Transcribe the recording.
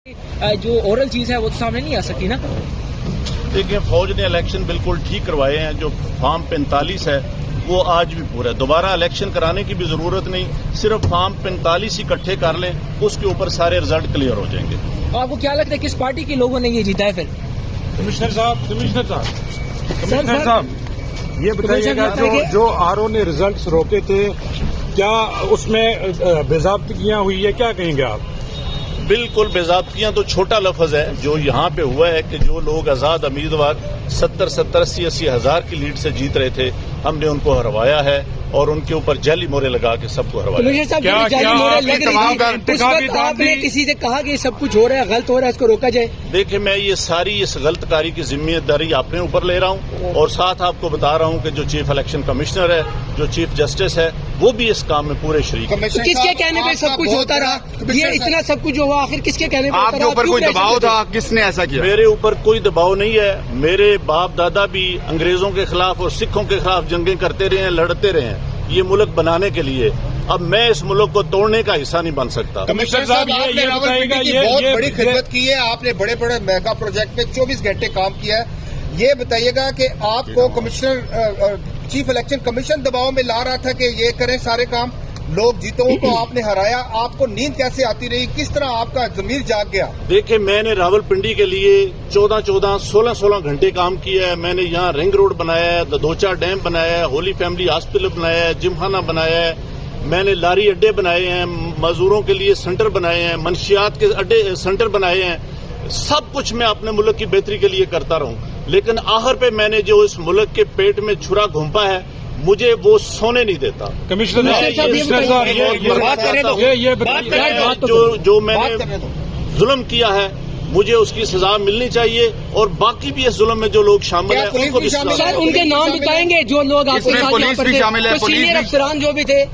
جو اورل چیز ہے وہ تو سامنے نہیں آ سکتی نا. دیکھیں فوج نے الیکشن بالکل ٹھیک کروائے ہیں. جو فارم 45 ہے وہ آج بھی پورا ہے. دوبارہ الیکشن کرانے کی بھی ضرورت نہیں. صرف فارم 45 اکٹھے کر لیں, اس کے اوپر سارے رزلٹ کلیئر ہو جائیں گے. آپ کو کیا لگتا ہے کس پارٹی کے لوگوں نے یہ جیتا ہے پھر؟ کمشنر صاحب یہ بتائیے گا جو آر او نے ریزلٹس روکے تھے کیا اس میں باضابطگیاں ہوئی ہے, کیا کہیں گے آپ؟ بالکل باضابطگیاں تو چھوٹا لفظ ہے. جو یہاں پہ ہوا ہے کہ جو لوگ آزاد امیدوار 70-80 ہزار کی لیڈ سے جیت رہے تھے, ہم نے ان کو ہروایا ہے اور ان کے اوپر جعلی مورے لگا کے سب کو ہروایا. آپ نے کسی سے کہا کہ یہ سب کچھ ہو رہا ہے, غلط ہو رہا ہے, اس کو روکا جائے؟ دیکھیں میں یہ ساری اس غلط کاری کی ذمہ داری اپنے اوپر لے رہا ہوں اور ساتھ آپ کو بتا رہا ہوں کہ جو چیف الیکشن کمشنر ہے, جو چیف جسٹس ہے, وہ بھی اس کام میں پورے شریک ہیں. کس کے کہنے پہ سب کچھ ہوتا رہا؟ یہ اتنا سب کچھ ہوا آخر کس کے کہنے پہ ہوتا رہا؟ آپ کے اوپر کوئی دباؤ تھا؟ کس نے ایسا کیا؟ میرے اوپر کوئی دباؤ نہیں ہے. میرے باپ دادا بھی انگریزوں کے خلاف اور سکھوں کے خلاف جنگیں کرتے رہے ہیں, لڑتے رہے ہیں یہ ملک بنانے کے لیے. اب میں اس ملک کو توڑنے کا حصہ نہیں بن سکتا. کمشنر صاحب آپ نے راولپنڈی کی بہت بڑی خدمت کی ہے, آپ نے بڑے بڑے میگا پروجیکٹ میں 24 گھنٹے کام کیا ہے. یہ بتائیے گا کہ آپ کو کمشنر چیف الیکشن کمیشن دباؤ میں لا رہا تھا کہ یہ کریں سارے کام, لوگ جیتوں کو آپ نے ہرایا, آپ کو نیند کیسے آتی رہی, کس طرح آپ کا ضمیر جاگ گیا؟ دیکھیں میں نے راولپنڈی کے لیے 16 گھنٹے کام کیا ہے. میں نے یہاں رنگ روڈ بنایا ہے, ددوچا ڈیم بنایا ہے, ہولی فیملی ہاسپٹل بنایا ہے, جم خانہ بنایا ہے, میں نے لاری اڈے بنائے ہیں, مزدوروں کے لیے سینٹر بنائے ہیں, منشیات کے اڈے سینٹر بنائے ہیں. سب کچھ میں اپنے ملک کی بہتری کے لیے کرتا رہوں, لیکن آخر پہ میں نے جو اس ملک کے پیٹ میں چھرا گھونپا ہے مجھے وہ سونے نہیں دیتا. جو میں نے ظلم کیا ہے مجھے اس کی سزا ملنی چاہیے, اور باقی بھی اس ظلم میں جو لوگ شامل ہیں ان کو بھی. ان کے نام بتائیں گے جو لوگ آپ کے ساتھ پولیس بھی شامل ہے, سینئر افسران جو بھی تھے.